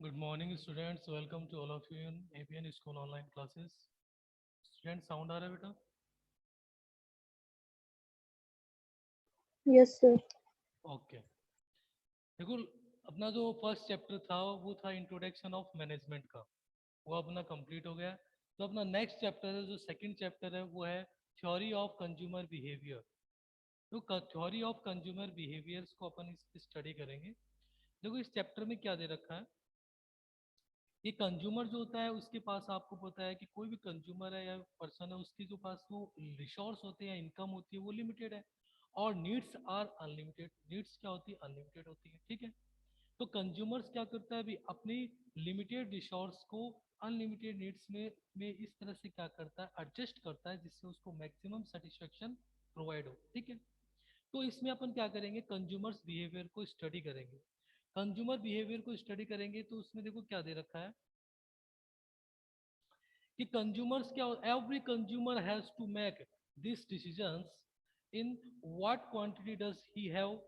Good morning, students. Welcome to all of you in ABN School online classes. Students, sound आ रहा है बेटा? Yes, sir. Okay. देखो, अपना जो फर्स्ट चैप्टर था वो था इंट्रोडक्शन ऑफ मैनेजमेंट का, वो अपना कंप्लीट हो गया। तो अपना नेक्स्ट चैप्टर है, जो सेकंड चैप्टर है, वो है थ्योरी ऑफ कंज्यूमर बिहेवियर। तो थ्योरी ऑफ कंज्यूमर बिहेवियर्स को अपन इस स्टडी करेंगे। देखो, इस चैप्टर में क्या दे रखा है कि कंज्यूमर जो होता है उसके पास, आपको पता है कि कोई भी कंज्यूमर है या पर्सन है, उसके जो पास वो रिसोर्स होते हैं या इनकम होती है वो लिमिटेड है, और नीड्स आर अनलिमिटेड। नीड्स क्या होती है? अनलिमिटेड होती है। ठीक है। तो कंज्यूमर्स क्या करता है अभी, अपनी लिमिटेड रिसोर्स को अनलिमिटेड नीड्स में इस तरह से क्या करता है, एडजस्ट करता है, जिससे उसको मैक्सिमम सेटिस्फेक्शन प्रोवाइड हो। ठीक है। तो इसमें अपन क्या करेंगे, कंज्यूमर्स बिहेवियर को स्टडी करेंगे। कंज्यूमर बिहेवियर को स्टडी करेंगे तो उसमें देखो क्या दे रखा है कि कंज्यूमर्स क्या, every consumer has to make this decisions in what quantity does he have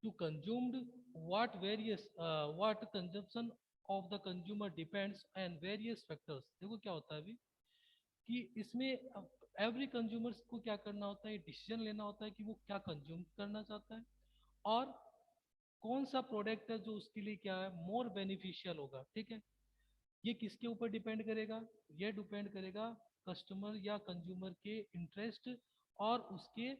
to consumed, what various what consumption of the consumer depends and various factors. देखो क्या होता है अभी कि इसमें एवरी कंज्यूमर्स को क्या करना होता है, डिसीजन लेना होता है कि वो क्या कंज्यूम करना चाहता है, और कौन सा प्रोडक्ट है जो उसके लिए क्या है, मोर बेनिफिशियल होगा। ठीक है। ये किसके ऊपर डिपेंड करेगा? ये डिपेंड करेगा कस्टमर या कंज्यूमर के इंटरेस्ट और उसके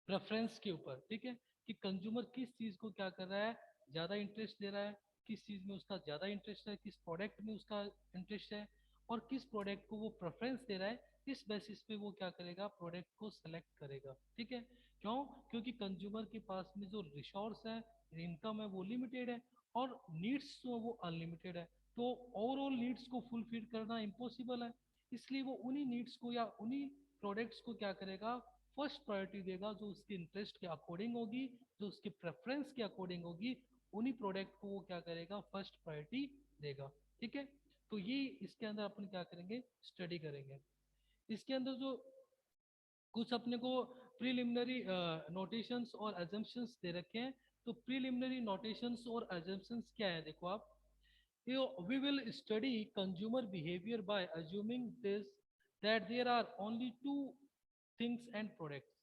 प्रेफरेंस के ऊपर। ठीक है। कि कंज्यूमर किस चीज को क्या कर रहा है, ज्यादा इंटरेस्ट दे रहा है, किस चीज में उसका ज्यादा इंटरेस्ट है, किस प्रोडक्ट में उसका इंटरेस्ट है, और किस प्रोडक्ट को वो प्रेफरेंस दे रहा है, इस बेसिस पे वो क्या करेगा, प्रोडक्ट को सेलेक्ट करेगा। ठीक है। क्यों? क्योंकि कंज्यूमर के पास में जो रिसोर्स है, इनकम है, वो लिमिटेड है, और नीड्स जो है वो अनलिमिटेड है। तो ओवरऑल नीड्स को फुलफिल करना इम्पॉसिबल है, इसलिए वो उन्हीं नीड्स को या उन्हीं प्रोडक्ट्स को क्या करेगा, फर्स्ट प्रायोरिटी देगा, जो उसके इंटरेस्ट के अकॉर्डिंग होगी, जो उसके प्रेफरेंस के अकॉर्डिंग होगी, उन्हीं प्रोडक्ट को वो क्या करेगा, फर्स्ट प्रायोरिटी देगा। ठीक है। तो ये इसके अंदर अपन क्या करेंगे, स्टडी करेंगे। इसके अंदर जो कुछ अपने को प्रीलिमिनरी नोटेशंस और एजम्पशंस दे रखे हैं। तो प्रीलिमिनरी नोटेशंस और एजम्पशंस क्या है, देखो आप, we will study consumer behavior by assuming this that there are only two things and products।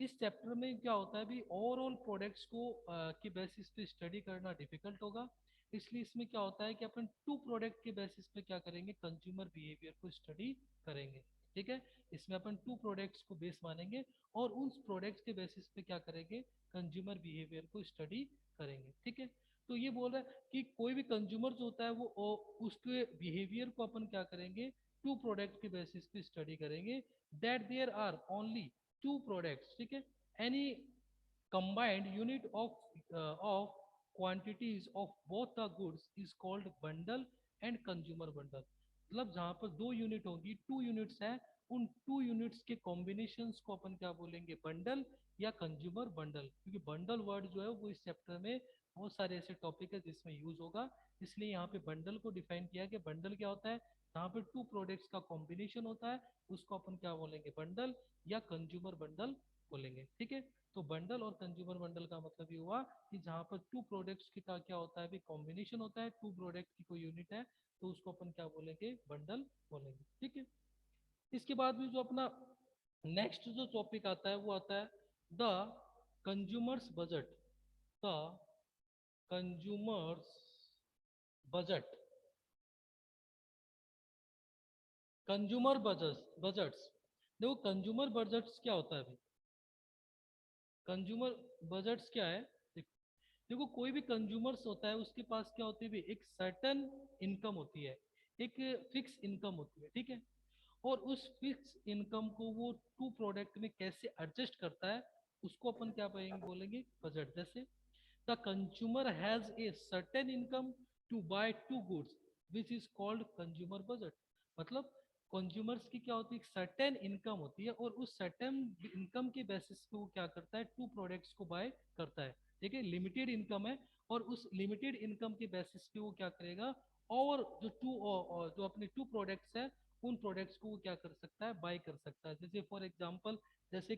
इस चैप्टर में क्या होता है अभी, ओवरऑल प्रोडक्ट्स को के बेसिस पे स्टडी करना डिफिकल्ट होगा, इसलिए इसमें क्या होता है कि अपन टू प्रोडक्ट के बेसिस पे क्या करेंगे, कंज्यूमर बिहेवियर को स्टडी करेंगे। ठीक है। इसमें अपन टू प्रोडक्ट्स को बेस मानेंगे, और उन प्रोडक्ट्स के बेसिस पे क्या करेंगे, कंज्यूमर बिहेवियर को स्टडी करेंगे। ठीक है। तो ये बोल रहा है कि कोई भी कंज्यूमर जो होता है वो उसके बिहेवियर को अपन क्या करेंगे, टू प्रोडक्ट के बेसिस पे स्टडी करेंगे। That there are only two products। ठीक है। any combined unit of quantities of both the goods is called bundle and consumer bundle। मतलब जहां पर दो यूनिट होगी, टू यूनिट्स है, उन टू यूनिट्स के कॉम्बिनेशंस को अपन क्या बोलेंगे, बंडल या कंज्यूमर बंडल। क्योंकि बंडल वर्ड जो है वो इस चैप्टर में बहुत सारे ऐसे टॉपिक है जिसमें यूज होगा, इसलिए यहाँ पे बंडल को डिफाइन किया कि बंडल क्या होता है, जहाँ पे टू प्रोडक्ट्स का कॉम्बिनेशन होता है उसको अपन क्या बोलेंगे, बंडल या कंज्यूमर बंडल बोलेंगे। ठीक है। तो बंडल और कंज्यूमर बंडल का मतलब ये हुआ कि जहां पर टू प्रोडक्ट्स की का क्या होता है, भी कॉम्बिनेशन होता है, टू प्रोडक्ट की कोई यूनिट है, तो उसको अपन क्या बोलेंगे, बंडल बोलेंगे। ठीक है। इसके बाद में जो अपना नेक्स्ट जो टॉपिक आता है वो आता है the consumers budget. The consumers budget. Consumer budgets. देखो कंज्यूमर बजट्स क्या होता है अभी, कंज्यूमर बजट्स क्या है, देखो कोई भी कंज्यूमर्स होता है उसके पास क्या होती है, एक सर्टन इनकम होती है, एक फिक्स इनकम होती है। ठीक है। और उस फिक्स इनकम को वो टू प्रोडक्ट में कैसे एडजस्ट करता है, उसको अपन क्या बोलेंगे, बजट। जैसे the consumer has a certain income to buy two goods which is called consumer budget. मतलब कंज्यूमर्स की क्या होती है, एक सर्टेन इनकम होती है, और उस सर्टेन इनकम के बेसिस पे वो क्या करता है, टू प्रोडक्ट्स को बाय करता है। ठीक है। लिमिटेड इनकम है, और उस लिमिटेड इनकम के बेसिस पे वो क्या करेगा, और जो अपने टू प्रोडक्ट्स है उन प्रोडक्ट्स को वो क्या कर सकता है, बाय कर सकता है। जैसे फॉर एग्जांपल, जैसे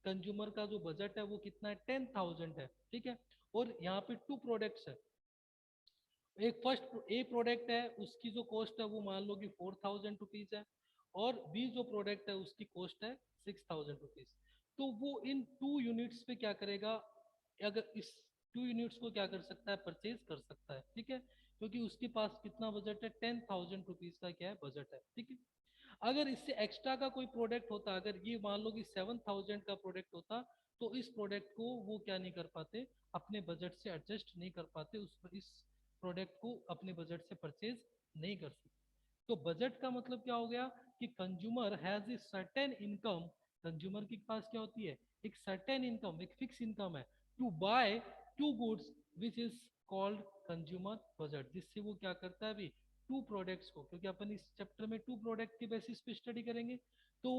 कंज्यूमर का जो बजट है वो कितना है, 10,000 है। ठीक है। और यहाँ पे टू प्रोडक्ट्स है, एक फर्स्ट ए प्रोडक्ट है, उसकी जो कॉस्ट है वो मान लो कि 4000 रुपीज है, और बी जो प्रोडक्ट है उसकी कॉस्ट है 6000 रुपीज। तो वो इन 2 यूनिट्स पे क्या करेगा, अगर इस 2 यूनिट्स को क्या कर सकता है, परचेज कर सकता है, ठीक है, क्योंकि उसके पास कितना बजट है, 10,000 रुपीज का क्या है बजट है, ठीक है। अगर इससे एक्स्ट्रा का कोई प्रोडक्ट होता, अगर ये मान लो कि 7,000 का प्रोडक्ट होता, तो इस प्रोडक्ट को वो क्या नहीं कर पाते, अपने बजट से एडजस्ट नहीं कर पाते, उस इस प्रोडक्ट को अपने बजट से परचेज नहीं कर सकते। तो बजट का मतलब क्या हो गया कि consumer has a certain income, consumer के पास क्या होती है, एक सर्टेन इनकम, एक फिक्स इनकम है, to buy two goods which is called consumer budget, जिससे वो क्या करता है अभी, टू प्रोडक्ट्स को, क्योंकि अपन इस चैप्टर में टू प्रोडक्ट के बेसिस पे स्टडी करेंगे, तो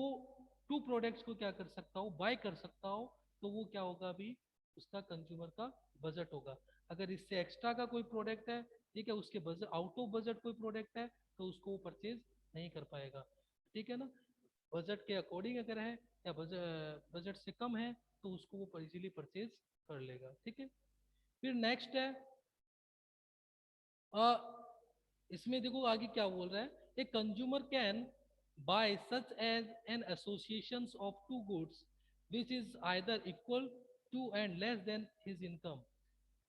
टू प्रोडक्ट्स को क्या कर सकता हो, बाय कर सकता हो, तो वो क्या होगा अभी, उसका कंज्यूमर का बजट होगा। अगर इससे एक्स्ट्रा का कोई प्रोडक्ट है, ठीक है, उसके बजट आउट ऑफ बजट कोई प्रोडक्ट है, तो उसको वो परचेज नहीं कर पाएगा, ठीक है ना। बजट के अकॉर्डिंग अगर है, या बजट से कम है, तो उसको वो इजीली परचेज कर लेगा, ठीक है। फिर नेक्स्ट है, अ, इसमें देखो आगे क्या बोल रहा है, a consumer can buy such as an association of two goods which is either equal to and less than his income.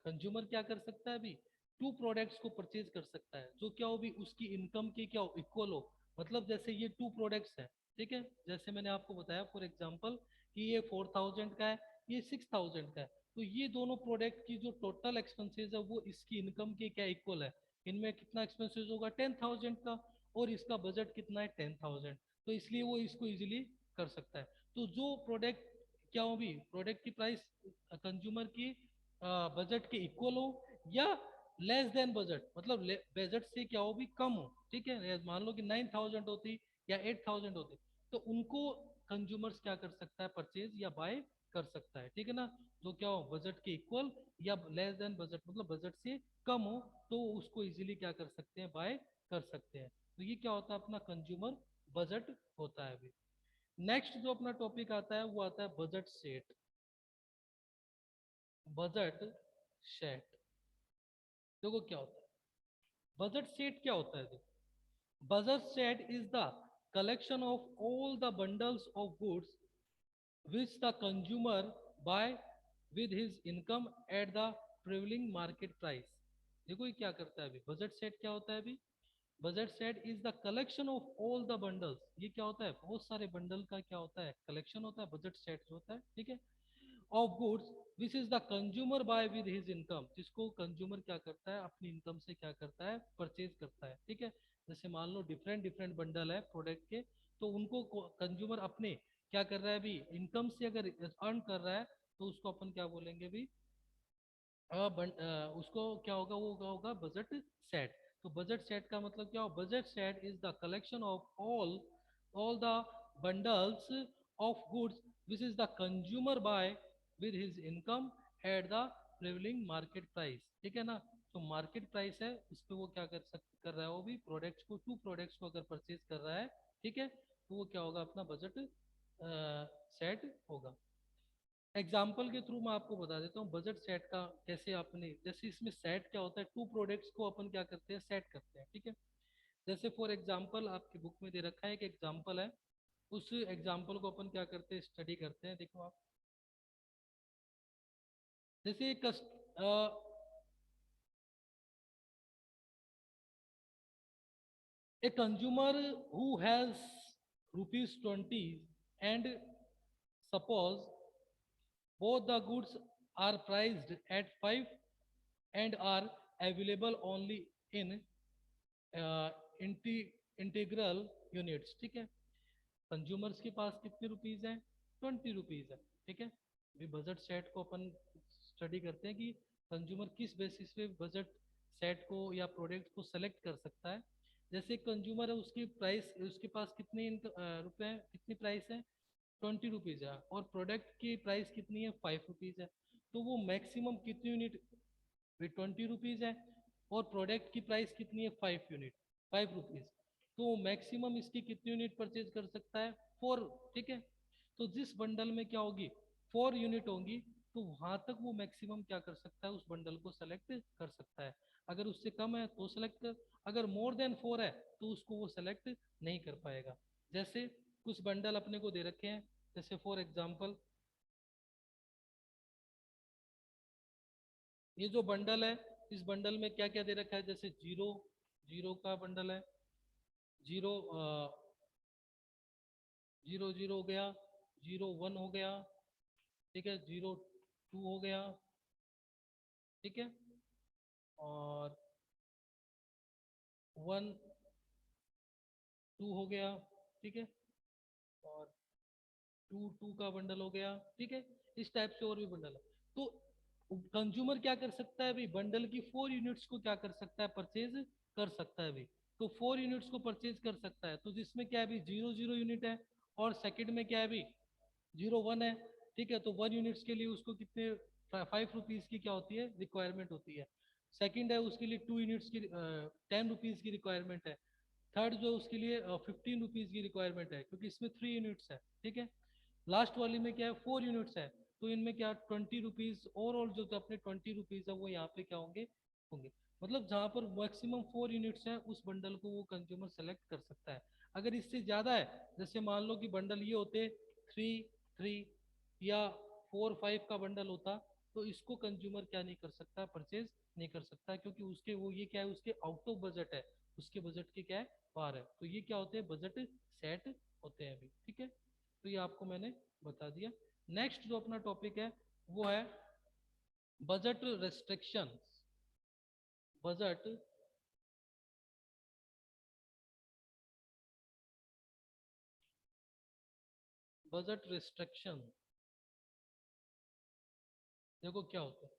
Consumer क्या कर सकता है अभी, टू प्रोडक्ट्स को परचेज कर सकता है जो क्या हो भी उसकी इनकम के क्या हो, इक्वल हो। मतलब जैसे ये टू प्रोडक्ट्स है, ठीक है, जैसे मैंने आपको बताया फॉर एग्जांपल कि ये 4000 का है, ये 6000 का है, तो ये दोनों प्रोडक्ट की जो टोटल एक्सपेंसेस है वो इसकी इनकम के क्या इक्वल है। इनमें कितना एक्सपेंसेस होगा, 10,000 का, और इसका बजट कितना है, 10,000, तो इसलिए वो इसको इजीली कर सकता है। तो जो प्रोडक्ट क्या हो भी, प्रोडक्ट की प्राइस कंज्यूमर की बजट के इक्वल हो, या लेस देन बजट, मतलब बजट से क्या हो भी कम हो, ठीक है, मान लो कि 9,000 होती या 8,000 होती, तो उनको कंज्यूमर्स क्या कर सकता है, परचेज या बाय कर सकता है, ठीक है ना। जो क्या हो बजट के इक्वल या लेस देन बजट, मतलब बजट से कम हो, तो उसको इजीली क्या कर सकते हैं, बाय कर सकते हैं। तो ये क्या होता है, अपना कंज्यूमर बजट होता है अभी। नेक्स्ट जो अपना टॉपिक आता है वो आता है बजट सेट। बजट सेट देखो क्या होता है, बजट सेट क्या होता है देखो, budget set is the collection of all the bundles of goods which the consumer buy with his income at the prevailing market price। देखो ये क्या करता है अभी, बजट सेट क्या होता है अभी, budget set is the collection of all the bundles, ये क्या होता है, बहुत सारे बंडल का क्या होता है, कलेक्शन होता है, बजट सेट होता है, ठीक है, of goods which is the consumer buy with his income, जिसको कंज्यूमर क्या करता है, अपनी इनकम से क्या करता है, परचेज करता है, ठीक है। जैसे मान लो डिफरेंट डिफरेंट बंडल है प्रोडक्ट के, तो उनको कंज्यूमर अपने क्या कर रहा है अभी, इनकम से अगर अर्न कर रहा है, तो उसको अपन क्या बोलेंगे अभी, उसको क्या होगा, वो होगा बजट सेट। तो बजट सेट का मतलब क्या हो, budget set is the collection of all the bundles of goods which is the consumer buy with his income at the prevailing market price, ठीक है ना। तो मार्केट प्राइस है उस पर वो क्या कर रहा है, वो भी प्रोडक्ट्स को, टू प्रोडक्ट्स को अगर परचेज कर रहा है, ठीक है, तो वो क्या होगा, अपना बजट सेट होगा। एग्जाम्पल के थ्रू मैं आपको बता देता हूँ बजट सेट का कैसे आपने, जैसे इसमें सेट क्या होता है, टू प्रोडक्ट्स को अपन क्या करते हैं, सेट करते हैं, ठीक है। जैसे फॉर एग्जाम्पल आपकी बुक में दे रखा है एक एग्जाम्पल है, उस एग्जाम्पल को अपन क्या करते हैं, स्टडी करते हैं, देखो आप, जैसे एक a consumer who has ₹20 and suppose both the goods are priced at 5 and are available only in integral units, ठीक है। कंज्यूमर्स के पास कितने रुपीज हैं, 20 रुपीज है, ठीक है। अभी बजट सेट को अपन स्टडी करते हैं कि कंज्यूमर किस बेसिस पे बजट सेट को या प्रोडक्ट को सेलेक्ट कर सकता है। जैसे कंज्यूमर है, उसकी प्राइस, उसके पास कितने रुपए हैं, कितनी प्राइस है, 20 रुपीज है, और प्रोडक्ट की प्राइस कितनी है, 5 रुपीज है, तो वो मैक्सिमम कितनी यूनिट, 20 रुपीज है, और प्रोडक्ट की प्राइस कितनी है, 5 यूनिट, 5 रुपीज, तो मैक्सिमम इसकी कितनी यूनिट परचेज कर सकता है, 4, ठीक है। तो जिस बंडल में क्या होगी, 4 यूनिट होंगी, तो वहां तक वो मैक्सिमम क्या कर सकता है, उस बंडल को सेलेक्ट कर सकता है। अगर उससे कम है तो सेलेक्ट कर, अगर मोर देन 4 है तो उसको वो सेलेक्ट नहीं कर पाएगा। जैसे कुछ बंडल अपने को दे रखे हैं, जैसे फॉर एग्जाम्पल ये जो बंडल है, इस बंडल में क्या क्या दे रखा है, जैसे जीरो, जीरो का बंडल है, जीरो, जीरो जीरो हो गया, जीरो वन हो गया, ठीक है, जीरो टू हो गया, ठीक है, और वन टू हो गया, ठीक है, और टू टू का बंडल हो गया, ठीक है। इस टाइप से और भी बंडल है। तो कंज्यूमर क्या कर सकता है भाई, बंडल की 4 यूनिट्स को क्या कर सकता है, परचेज कर सकता है भाई। तो 4 यूनिट्स को परचेज कर सकता है, तो जिसमें क्या है भाई, 0 0 यूनिट है, और सेकंड में क्या है भाई, 0 1 है, ठीक है। तो 1 यूनिट्स के लिए उसको कितने, 5 रुपीज की क्या होती है, रिक्वायरमेंट होती है। सेकंड है उसके लिए 2 यूनिट्स की 10 रुपीज की रिक्वायरमेंट है। थर्ड जो उसके लिए 15 रुपीज की रिक्वायरमेंट है, क्योंकि इसमें 3 यूनिट्स है, ठीक है। लास्ट वाली में क्या है, 4 यूनिट्स है, तो इनमें क्या 20 रुपीज, ओवरऑल जो तो अपने 20 रुपीज है वो यहाँ पे क्या होंगे, होंगे। मतलब जहाँ पर मैक्सिमम 4 यूनिट्स है उस बंडल को वो कंज्यूमर सेलेक्ट कर सकता है। अगर इससे ज्यादा है, जैसे मान लो कि बंडल ये होते 3 3 या 4 5 का बंडल होता, तो इसको कंज्यूमर क्या नहीं कर सकता, परचेज नहीं कर सकता, क्योंकि उसके वो ये क्या है, उसके आउट ऑफ बजट है, उसके बजट के क्या है, बाहर है। तो ये क्या होते हैं, बजट सेट होते हैं अभी, ठीक है। तो ये आपको मैंने बता दिया। नेक्स्ट जो अपना टॉपिक है वो है budget restriction. Budget budget restriction, देखो क्या होता है,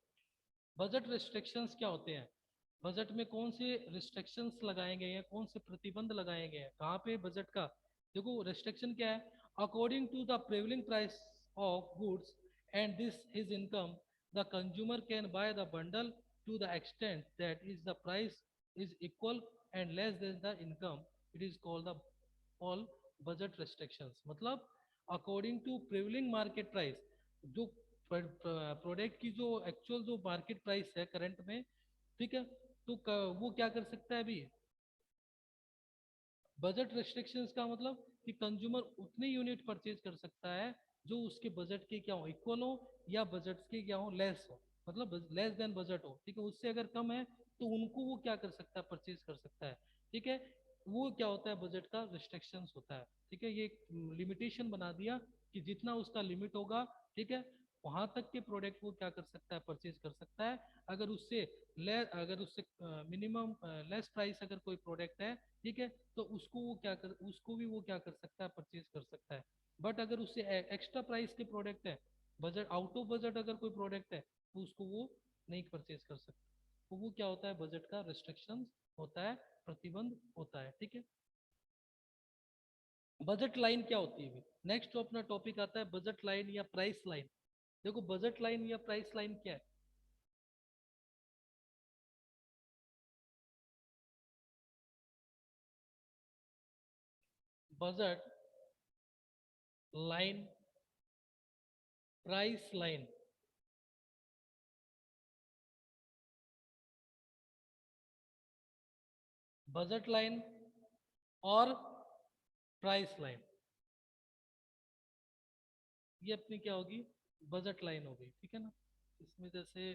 बजट रिस्ट्रिक्शंस क्या होते हैं, बजट में कौन से रिस्ट्रिक्शंस लगाए गए हैं, कौन से प्रतिबंध लगाए गए हैं, कहाँ पे बजट का। देखो रिस्ट्रिक्शन क्या है, according to the prevailing price of goods and this his income, the consumer can buy the bundle to the extent that is the price is equal and less than the income, it is called the all budget restrictions. मतलब according to prevailing market price, जो product की जो actual जो market price है current में, ठीक है, तो वो क्या कर सकता है अभी, बजट रेस्ट्रिक्शंस का मतलब कि कंज्यूमर उतनी यूनिट परचेज कर सकता है जो उसके बजट के क्या हो, इक्वल हो, या बजट के क्या हो, लेस हो, मतलब लेस देन बजट हो, ठीक है। उससे अगर कम है तो उनको वो क्या कर सकता है, परचेज कर सकता है, ठीक है। वो क्या होता है, बजट का रिस्ट्रिक्शंस होता है, ठीक है। ये लिमिटेशन बना दिया कि जितना उसका लिमिट होगा, ठीक है, वहां तक के प्रोडक्ट को क्या कर सकता है, परचेज कर सकता है। अगर उससे मिनिमम लेस प्राइस अगर कोई प्रोडक्ट है, ठीक है, तो उसको भी वो क्या कर सकता है, परचेज कर सकता है। बट अगर उससे एक्स्ट्रा प्राइस के प्रोडक्ट है, बजट आउट ऑफ बजट अगर कोई प्रोडक्ट है, तो उसको वो नहीं परचेज कर सकता। तो वो क्या होता है, बजट का रिस्ट्रिक्शन होता है, प्रतिबंध होता है, ठीक है। बजट लाइन क्या होती है, नेक्स्ट जो अपना टॉपिक आता है बजट लाइन या प्राइस लाइन। देखो बजट लाइन या प्राइस लाइन क्या है, budget line, price line, budget line और प्राइस लाइन, ये अपनी क्या होगी, बजट लाइन होगी, ठीक है ना। इसमें जैसे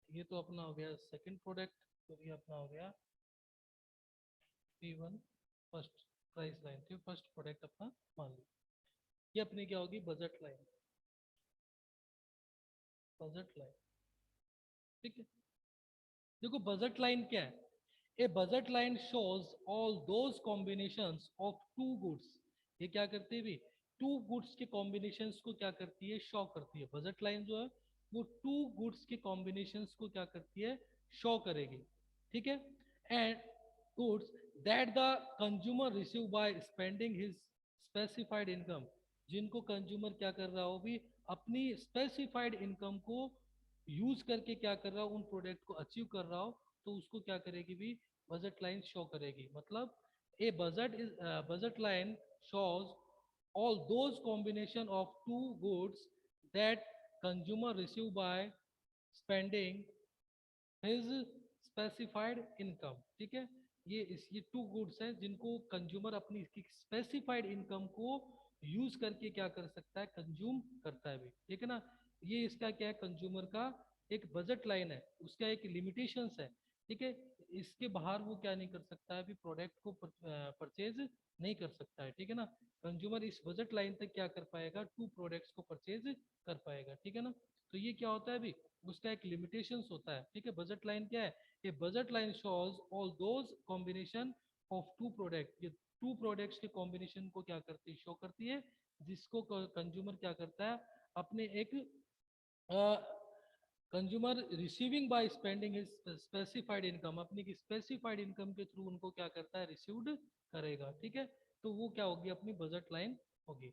ये तो अपना हो गया सेकंड प्रोडक्ट, तो ये अपना हो गया P1 फर्स्ट, प्राइस लाइन थी फर्स्ट प्रोडक्ट अपना, मान लो ये अपनी क्या होगी, बजट लाइन, बजट लाइन, ठीक है। देखो बजट लाइन क्या है, a budget line shows all those combinations of two goods, ये क्या करती है भी, टू गुड्स के कॉम्बिनेशंस को क्या करती है, शो करती है। बजट लाइन जो है वो टू गुड्स के कॉम्बिनेशंस को क्या करती है, शो करेगी, ठीक है। And goods that the consumer receive by spending his specified income, जिनको कंज्यूमर क्या कर रहा हो भी, अपनी स्पेसिफाइड इनकम को यूज करके क्या कर रहा हो, उन प्रोडक्ट को अचीव कर रहा हो, तो उसको क्या करेगी भी, बजट लाइन शो करेगी। मतलब a budget line shows all those combination of two goods that consumer receive by spending his specified income. ठीक है, ये टू गुड्स हैं जिनको कंज्यूमर अपनी इसकी स्पेसिफाइड इनकम को यूज करके क्या कर सकता है, कंज्यूम करता है भी, ठीक है ना। ये इसका क्या है, कंज्यूमर का एक बजट लाइन है, उसका एक लिमिटेशंस है, ठीक है। इसके बाहर वो क्या नहीं कर सकता है, अभी प्रोडक्ट को परचेज नहीं कर सकता है, ठीक है ना। कंज्यूमर इस बजट लाइन तक क्या कर पाएगा, टू प्रोडक्ट्स को परचेज कर पाएगा, ठीक है ना। तो ये क्या होता है अभी, उसका एक लिमिटेशंस होता है, ठीक है। बजट लाइन क्या है, ये budget line shows all those combination of two product, ये टू प्रोडक्ट्स के कॉम्बिनेशन को क्या करती है, शो करती है, जिसको कंज्यूमर क्या करता है, अपने एक consumer receiving by spending his specified income, अपनी की स्पेसिफाइड इनकम के थ्रू उनको क्या करता है, रिसीव्ड करेगा, ठीक है। तो वो क्या होगी, अपनी बजट लाइन होगी।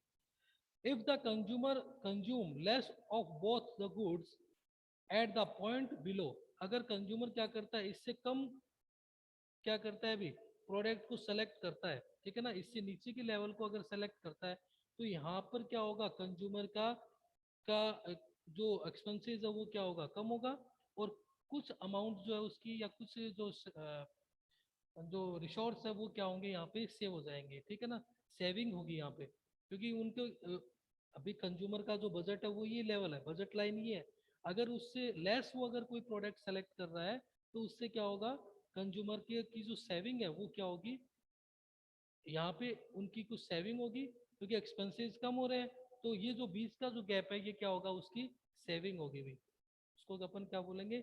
If the consumer consume less of both the goods at the point below, अगर कंज्यूमर क्या करता है, इससे कम क्या करता है अभी, प्रोडक्ट को सेलेक्ट करता है, ठीक है ना, इससे नीचे के लेवल को अगर सेलेक्ट करता है, तो यहाँ पर क्या होगा, कंज्यूमर का जो एक्सपेंसेस है वो क्या होगा, कम होगा, और कुछ अमाउंट जो है उसकी, या कुछ जो रिसोर्स है वो क्या होंगे, यहाँ पे सेव हो जाएंगे, ठीक है ना, सेविंग होगी यहाँ पे, क्योंकि उनके अभी कंज्यूमर का जो बजट है वो ये लेवल है, बजट लाइन ये है। अगर उससे लेस वो अगर कोई प्रोडक्ट सेलेक्ट कर रहा है, तो उससे क्या होगा, कंज्यूमर की जो सेविंग है वो क्या होगी, यहाँ पे उनकी कुछ सेविंग होगी, क्योंकि एक्सपेंसेस कम हो रहे हैं, तो ये जो बीच का जो गैप है ये क्या होगा, उसकी सेविंग होगी भी, उसको अपन क्या बोलेंगे,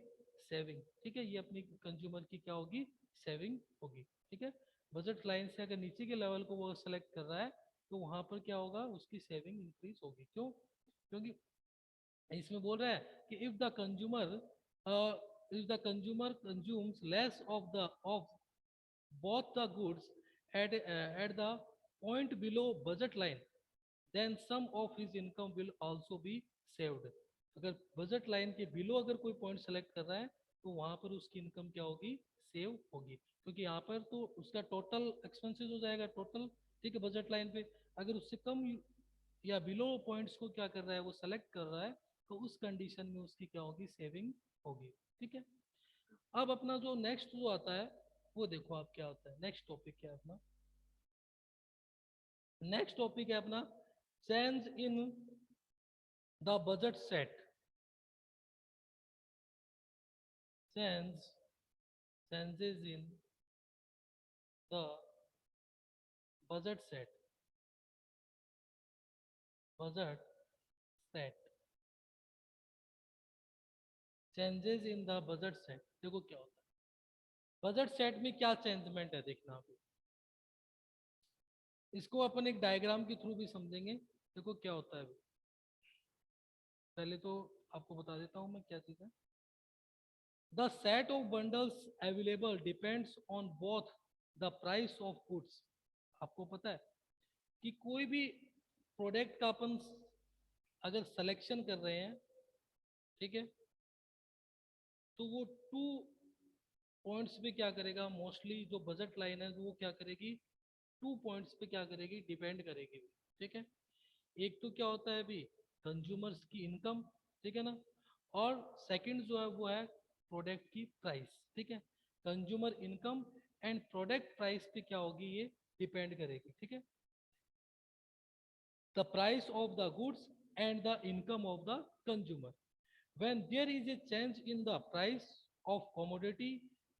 सेविंग, ठीक है। ये अपनी कंज्यूमर की क्या होगी, सेविंग होगी, ठीक है। बजट लाइन से अगर नीचे के लेवल को वो सेलेक्ट कर रहा है, तो वहां पर क्या होगा, उसकी सेविंग इंक्रीज होगी, क्यों, क्योंकि इसमें बोल रहा है कि if the consumer consumes less of both the goods at the point below budget line, then some of his income will also be saved. अगर बजट लाइन के बिलो अगर कोई पॉइंट सेलेक्ट कर रहा है, तो वहां पर उसकी इनकम क्या होगी, सेव होगी, क्योंकि यहाँ पर तो उसका टोटल एक्सपेंसेस हो जाएगा टोटल, ठीक है, बजट लाइन पे। अगर उससे कम या बिलो पॉइंट्स को क्या कर रहा है, वो सेलेक्ट कर रहा है, तो उस कंडीशन में उसकी क्या होगी, सेविंग होगी, ठीक है। अब अपना जो नेक्स्ट जो आता है, वो देखो आप क्या होता है, नेक्स्ट टॉपिक क्या है अपना, नेक्स्ट टॉपिक है अपना change in the budget set, change changes in the budget set, budget set, changes in the budget set. देखो क्या होता है बजट सेट में, क्या चेंजमेंट है, देखना अभी इसको अपन एक डायग्राम के थ्रू भी समझेंगे। देखो क्या होता है अभी, पहले तो आपको बता देता हूं मैं क्या चीज है। The set of bundles available depends on both the price of goods. आपको पता है कि कोई भी प्रोडक्ट का अपन अगर सिलेक्शन कर रहे हैं, ठीक है, तो वो टू पॉइंट्स पे क्या करेगा, मोस्टली जो बजट लाइन है वो क्या करेगी, टू पॉइंट्स पे क्या करेगी, डिपेंड करेगी, ठीक है। एक तो क्या होता है अभी, कंज्यूमर्स की इनकम, ठीक है ना, और सेकंड जो है वो है प्रोडक्ट की प्राइस, ठीक है। Consumer income and product price पे क्या होगी, ये डिपेंड करेगी, ठीक है। The price of the goods and the income of the consumer, when there is a change in the price of commodity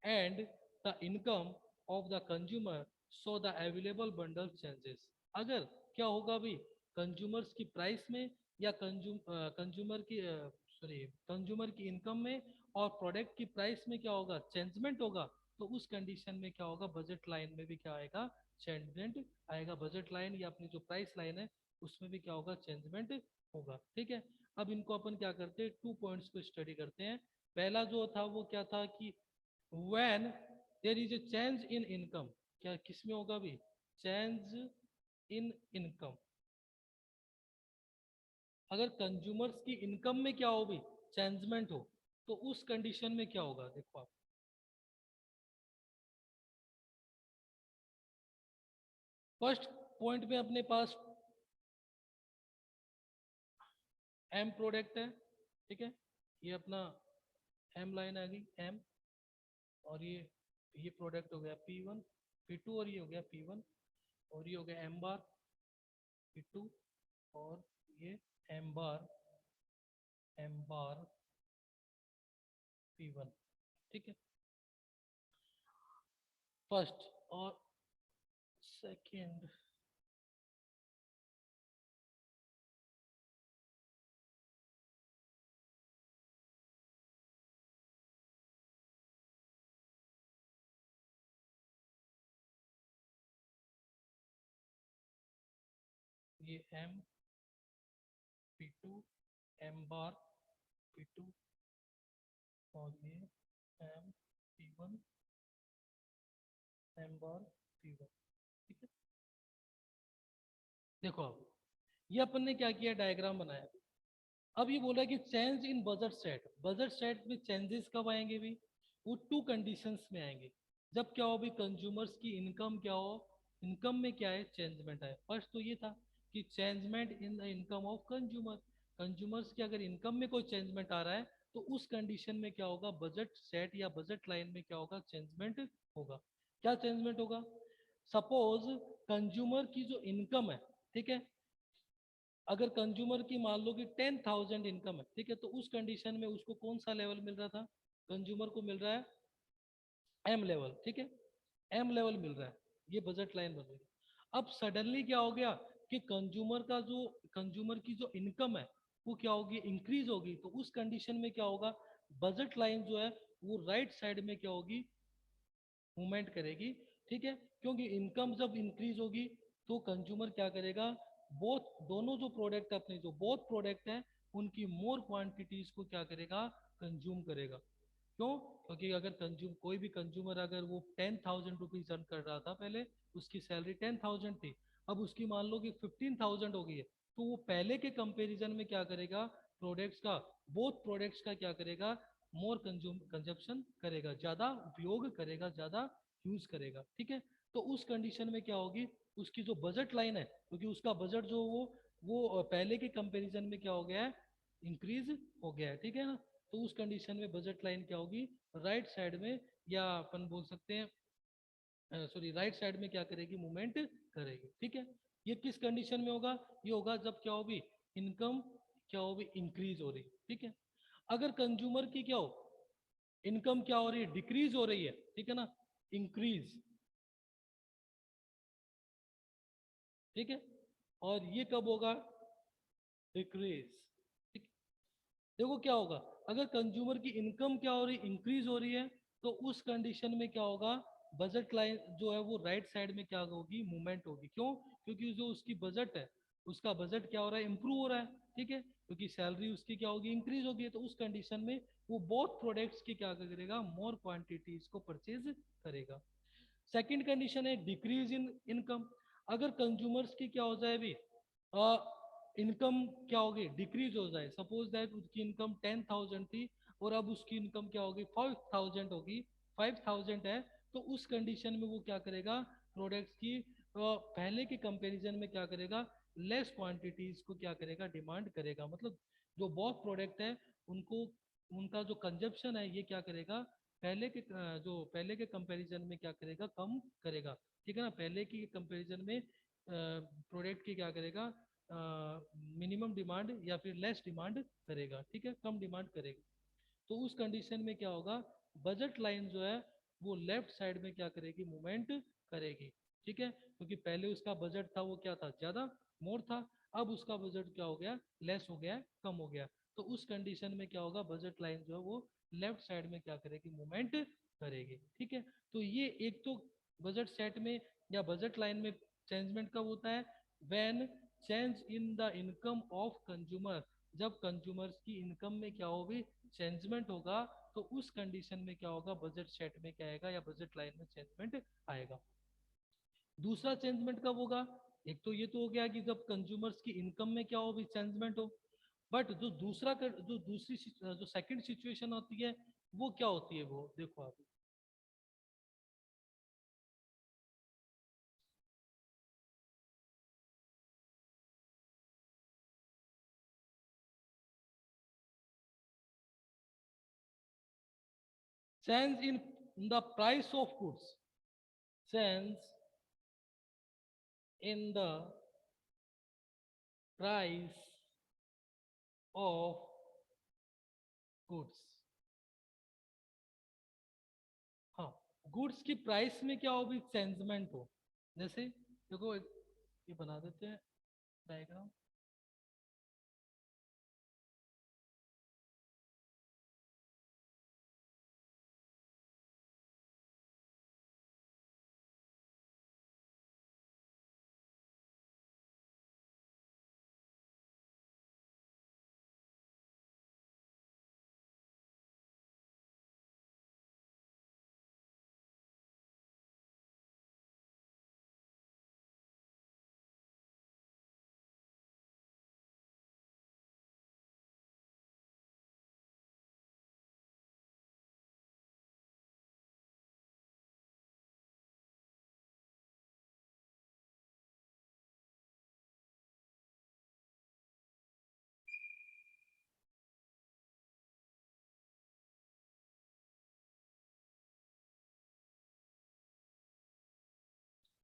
and the income of the consumer, so the available bundle changes। अगर क्या होगा अभी, consumers की price में, या consumer की consumer की income में, और प्रोडक्ट की प्राइस में क्या होगा, चेंजमेंट होगा, तो उस कंडीशन में क्या होगा, बजट लाइन में भी क्या आएगा, चेंजमेंट आएगा। बजट लाइन या अपनी जो प्राइस लाइन है उसमें भी क्या होगा, चेंजमेंट होगा, ठीक है। अब इनको अपन क्या करते हैं, टू पॉइंट्स को स्टडी करते हैं। पहला जो था वो क्या था कि when there is a change in income, क्या किस में होगा अभी, चेंज इन इनकम। अगर कंज्यूमर्स की इनकम में क्या हो भी, चेंजमेंट हो, तो उस कंडीशन में क्या होगा, देखो आप फर्स्ट पॉइंट में अपने पास एम प्रोडक्ट है, ठीक है, ये अपना एम लाइन आ गई एम, और ये प्रोडक्ट हो गया P1 P2, और ये हो गया P1, और ये हो गया एम बार P2, और ये एम बार P1, ठीक है, फर्स्ट। और सेकंड, ये एम P2 एम बार P2, और ये एम P1 एम बार P1, ठीक है। देखो अब ये अपन ने क्या किया, डायग्राम बनाया। अब ये बोला कि चेंज इन बजट सेट में चेंजेस कब आएंगे भी, वो टू कंडीशंस में आएंगे। जब क्या हो भी, कंज्यूमर्स की इनकम क्या हो, इनकम में क्या है, चेंजमेंट आए। फर्स्ट तो ये था कि changement in the income of consumer, consumers की अगर इनकम में कोई चेंजमेंट आ रहा है तो उस कंडीशन में क्या होगा, बजट सेट या बजट लाइन में क्या होगा, चेंजमेंट होगा। क्या चेंजमेंट होगा, सपोज कंज्यूमर की जो इनकम है, ठीक है, अगर कंज्यूमर की मान लो कि 10,000 इनकम है, ठीक है, तो उस कंडीशन में उसको कौन सा लेवल मिल रहा था, कंज्यूमर को मिल रहा है एम लेवल, ठीक है, एम लेवल मिल रहा है, ये बजट लाइन बन रही है। अब सडनली क्या हो गया कि कंज्यूमर की जो इनकम है वो क्या होगी, इंक्रीज होगी, तो उस कंडीशन में क्या होगा, बजट लाइन जो है वो राइट साइड में क्या होगी, मूवमेंट करेगी, ठीक है। क्योंकि इनकम जब इंक्रीज होगी तो कंज्यूमर क्या करेगा, बोथ दोनों जो प्रोडक्ट अपने जो बोथ प्रोडक्ट हैं उनकी मोर क्वांटिटीज को क्या करेगा, कंज्यूम करेगा। क्यों, क्योंकि अगर कंज्यूम कोई भी कंज्यूमर अगर वो 10,000 रुपीज अर्न कर रहा था पहले, उसकी सैलरी 10,000 थी, अब उसकी मान लो कि 15,000 हो गई है, तो वो पहले के कंपैरिजन में क्या करेगा, प्रोडक्ट्स का बोथ प्रोडक्ट्स का क्या करेगा, मोर कंजप्शन करेगा, ज्यादा उपयोग करेगा, ज्यादा यूज करेगा, ठीक है। तो उस कंडीशन में क्या होगी, उसकी जो बजट लाइन है, क्योंकि उसका बजट जो वो पहले के कंपैरिजन में क्या हो गया है, इंक्रीज हो गया है, ठीक है ना। तो उस कंडीशन में बजट लाइन क्या होगी, राइट साइड में, या अपन बोल सकते हैं सॉरी राइट साइड में क्या करेगी, मूवमेंट करेगी, ठीक है। ये किस कंडीशन में होगा, ये होगा जब क्या होगी, इनकम क्या होगी, इंक्रीज हो रही, ठीक है। अगर कंज्यूमर की क्या हो, इनकम क्या हो रही है, डिक्रीज हो रही है, ठीक है ना, इंक्रीज, ठीक है, और ये कब होगा, डिक्रीज, ठीक। देखो क्या होगा, अगर कंज्यूमर की इनकम क्या हो रही, इंक्रीज हो रही है, तो उस कंडीशन में क्या होगा, बजट लाइन जो है वो राइट साइड में क्या होगी, मूवमेंट होगी। क्यों, क्योंकि जो उसकी बजट है, उसका बजट क्या हो रहा है, इंप्रूव हो रहा है, ठीक है, क्योंकि सैलरी उसकी क्या होगी, इंक्रीज होगी, तो उस कंडीशन में वो बोथ प्रोडक्ट्स की क्या करेगा, मोर क्वांटिटीज को परचेज करेगा। सेकंड कंडीशन है डिक्रीज इन इनकम, अगर कंज्यूमर्स की क्या हो जाए भी, इनकम क्या होगी, डिक्रीज हो जाए, सपोज दैट उसकी इनकम 10,000 थी और अब उसकी इनकम क्या होगी, 5,000 होगी, 5,000 है, तो उस कंडीशन में वो क्या करेगा, प्रोडक्ट्स की पहले के कंपैरिजन में क्या करेगा, लेस क्वांटिटीज को क्या करेगा, डिमांड करेगा। मतलब जो बहुत प्रोडक्ट है उनको, उनका जो कंजप्शन है ये क्या करेगा, जो पहले के कंपैरिजन में क्या करेगा, कम करेगा, ठीक है ना। पहले की कंपैरिजन में प्रोडक्ट की क्या करेगा, मिनिमम डिमांड या फिर लेस डिमांड करेगा, ठीक है, कम डिमांड करेगा। तो उस कंडीशन में क्या होगा, बजट लाइन जो है वो लेफ्ट साइड में क्या करेगी, मूवमेंट करेगी, ठीक है, क्योंकि पहले उसका बजट था वो क्या था, ज्यादा मोर था, अब उसका बजट क्या हो गया, लेस हो गया, कम हो गया। तो उस कंडीशन में क्या होगा, बजट लाइन जो है वो लेफ्ट साइड में क्या करेगी, मूवमेंट करेगी, ठीक है। तो ये एक तो बजट सेट में या बजट लाइन में चेंजमेंट कब होता है, when change in the income of consumer, जब कंज्यूमर्स की इनकम में क्या होगी, चेंजमेंट होगा, तो उस कंडीशन में क्या होगा, बजट सेट में क्या आएगा या बजट लाइन में चेंजमेंट आएगा। दूसरा चेंजमेंट कब होगा, एक तो ये तो हो गया कि जब कंज्यूमर्स की इनकम में क्या हो भी, चेंजमेंट हो। बट जो दूसरी जो सेकंड सिचुएशन होती है वो क्या होती है, वो देखो आप, change in the price of goods, change in the price of goods. हाँ, गुड्स की प्राइस में क्या हो भी चेंजमेंट हो, जैसे देखो ये बना देते हैं diagram.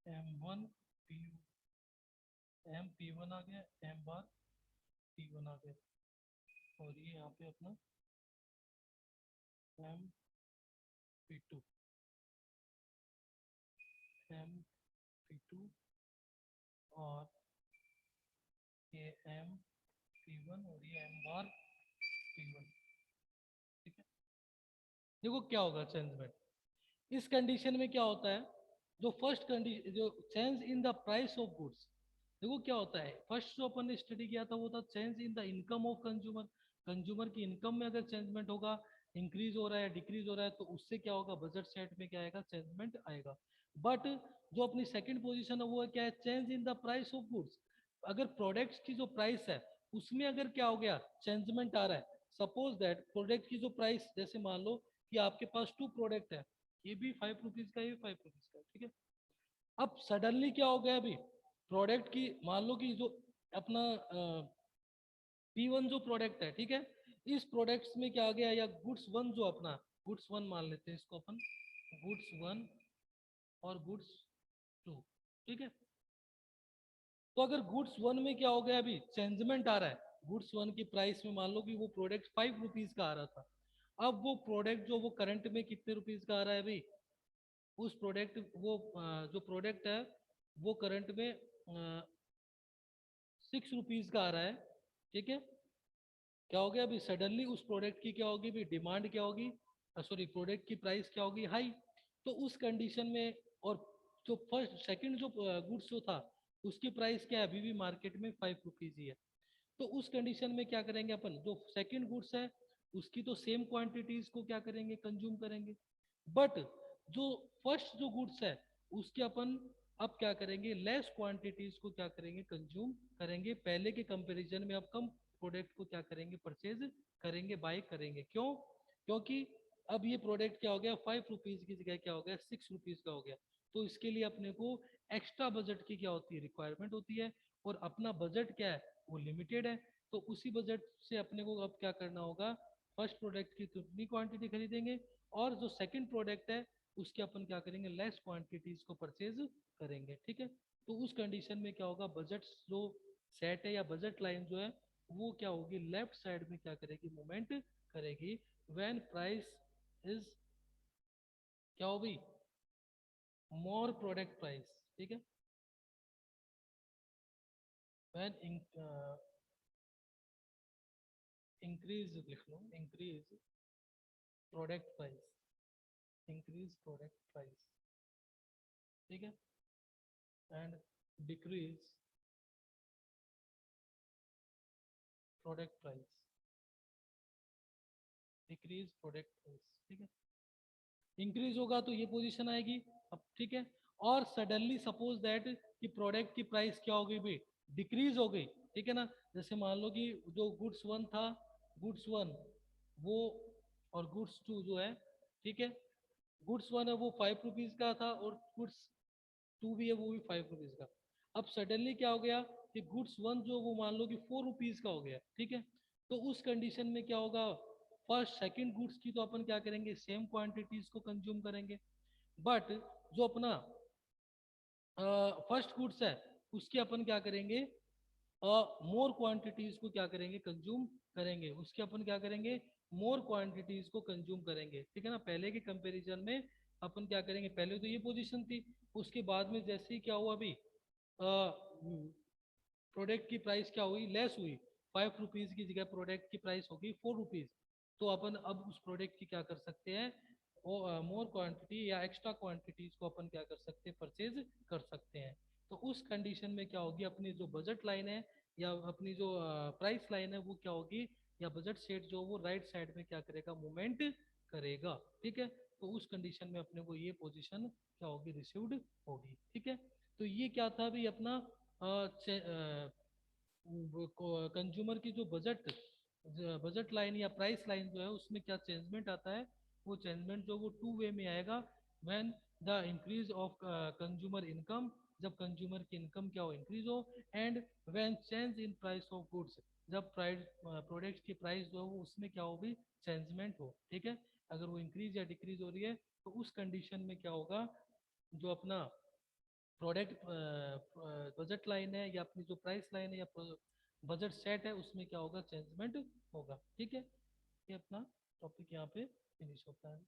M1 P M P one आ गया, एम बार पी वन आ गया, और ये यहाँ पे अपना M P two, M P two, और ये एम पी वन, और ये एम बार पी वन। ठीक है, देखो क्या होगा चेंजमेंट इस कंडीशन में, क्या होता है जो फर्स्ट कंडीशन, जो change in the price of goods, देखो क्या होता है, फर्स्ट जो अपन ने स्टडी किया था वो था change in the income of consumer. Consumer की इनकम में अगर चेंजमेंट होगा, इंक्रीज हो रहा है डिक्रीज हो रहा है, तो उससे क्या होगा, बजट सेट में क्या आएगा, चेंजमेंट आएगा। बट जो अपनी सेकंड पोजीशन है वो है क्या है, change in the price of goods. अगर प्रोडक्ट्स की जो प्राइस है उसमें अगर क्या हो गया, चेंजमेंट आ रहा है, सपोज दैट प्रोडक्ट की जो प्राइस, जैसे मान लो कि आपके पास टू प्रोडक्ट है, ये भी 5 रुपीज का, ये भी 5 रुपीज का, ठीक है। अब सडनली क्या हो गया, अभी प्रोडक्ट की मान लो कि जो अपना पी वन जो प्रोडक्ट है, ठीक है, इस प्रोडक्ट्स में क्या आ गया, या गुड्स वन जो अपना, गुड्स वन मान लेते हैं इसको अपन, गुड्स वन और गुड्स टू, ठीक है। तो अगर गुड्स वन में क्या हो गया, अभी चेंजमेंट आ रहा है, गुड्स वन की प्राइस में मान लो कि वो प्रोडक्ट 5 रुपीज का आ रहा था, अब वो प्रोडक्ट जो वो करंट में कितने रुपीज का आ रहा है अभी, उस प्रोडक्ट वो जो प्रोडक्ट है वो करंट में 6 रुपीज का आ रहा है, ठीक है। क्या हो गया, अभी सडनली उस प्रोडक्ट की क्या होगी, अभी डिमांड क्या होगी, सॉरी प्रोडक्ट की प्राइस क्या होगी, हाई। तो उस कंडीशन में, और जो फर्स्ट सेकंड जो गुड्स जो था उसकी प्राइस क्या है, अभी भी मार्केट में 5 रुपीज ही है। तो उस कंडीशन में क्या करेंगे अपन, जो सेकंड गुड्स है उसकी तो सेम क्वांटिटीज को क्या करेंगे, कंज्यूम करेंगे। बट जो फर्स्ट जो गुड्स है उसके अपन अब क्या करेंगे, लेस क्वांटिटीज को क्या करेंगे, कंज्यूम करेंगे, पहले के कंपैरिजन में अब कम प्रोडक्ट को क्या करेंगे, परचेज करेंगे, बाय करेंगे। क्यों, क्योंकि अब ये प्रोडक्ट क्या हो गया, 5 रुपीज की जगह क्या हो गया, 6 रुपीज का हो गया। तो इसके लिए अपने को एक्स्ट्रा बजट की क्या होती है, रिक्वायरमेंट होती है, और अपना बजट क्या है, वो लिमिटेड है। तो उसी बजट से अपने को अब क्या करना होगा, फर्स्ट प्रोडक्ट की कितनी क्वांटिटी खरीदेंगे, और जो सेकंड प्रोडक्ट है उसके अपन क्या करेंगे, लेस क्वांटिटीज को परचेज करेंगे, ठीक है। तो उस कंडीशन में क्या होगा, बजट जो सेट है या बजट लाइन जो है वो क्या होगी, लेफ्ट साइड में क्या करेगी, मूवमेंट करेगी, व्हेन प्राइस इज क्या होगी, मोर प्रोडक्ट प्राइस, ठीक है। व्हेन इंक्रीज लिख लो, increase product price, increase product price, ठीक है, and decrease product price, decrease product price, ठीक है। इंक्रीज होगा तो ये पोजीशन आएगी, अब ठीक है। और सडनली सपोज दैट कि प्रोडक्ट की प्राइस क्या हो गई भाई, डिक्रीज हो गई, ठीक है ना। जैसे मान लो कि जो गुड्स वन था, गुड्स वन वो, और गुड्स टू जो है, ठीक है, गुड्स वन है वो 5 रुपीज का था, और गुड्स टू भी है वो भी 5 रुपीज का। अब सडनली क्या हो गया कि गुड्स वन जो वो मान लो कि 4 रुपीज का हो गया, ठीक है। तो उस कंडीशन में क्या होगा, फर्स्ट सेकंड गुड्स की तो अपन क्या करेंगे, सेम क्वांटिटीज को कंज्यूम करेंगे, बट जो अपना फर्स्ट गुड्स है उसकी अपन क्या करेंगे, मोर क्वांटिटीज को क्या करेंगे, कंज्यूम करेंगे, उसके अपन क्या करेंगे, मोर क्वांटिटीज को कंज्यूम करेंगे, ठीक है ना। पहले के कंपैरिजन में अपन क्या करेंगे, पहले तो ये पोजीशन थी, उसके बाद में जैसे ही क्या हुआ अभी, प्रोडक्ट की प्राइस क्या हुई, लेस हुई, 5 रुपीज की जगह प्रोडक्ट की प्राइस होगी 4 रुपीज। तो अपन अब उस प्रोडक्ट की क्या कर सकते हैं, मोर क्वांटिटी या एक्स्ट्रा क्वांटिटीज को अपन क्या कर सकते हैं, परचेज कर सकते हैं। तो उस कंडीशन में क्या होगी, अपनी जो बजट लाइन है या अपनी जो प्राइस लाइन है वो क्या होगी, या बजट सेट जो वो राइट साइड में क्या करेगा, मूवमेंट करेगा, ठीक है। तो उस कंडीशन में अपने को ये पोजीशन क्या होगी, रिसीव्ड होगी, ठीक है। तो ये क्या था भाई अपना कंज्यूमर की जो बजट लाइन या प्राइस लाइन जो है उसमें क्या चेंजमेंट आता है, वो चेंजमेंट जो वो टू वे में आएगा, when the increase of consumer income, जब कंज्यूमर की इनकम क्या हो, इंक्रीज हो, and when change in price of goods, जब प्राइस प्रोडक्ट्स की प्राइस जो है वो उसमें क्या होगी, चेंजमेंट हो, ठीक है। अगर वो इंक्रीज या डिक्रीज हो रही है तो उस कंडीशन में क्या होगा, जो अपना प्रोडक्ट बजट लाइन है या अपनी जो प्राइस लाइन है या बजट सेट है उसमें क्या होगा, चेंजमेंट होगा, ठीक है। ये अपना टॉपिक यहाँ पे फिनिश होता है।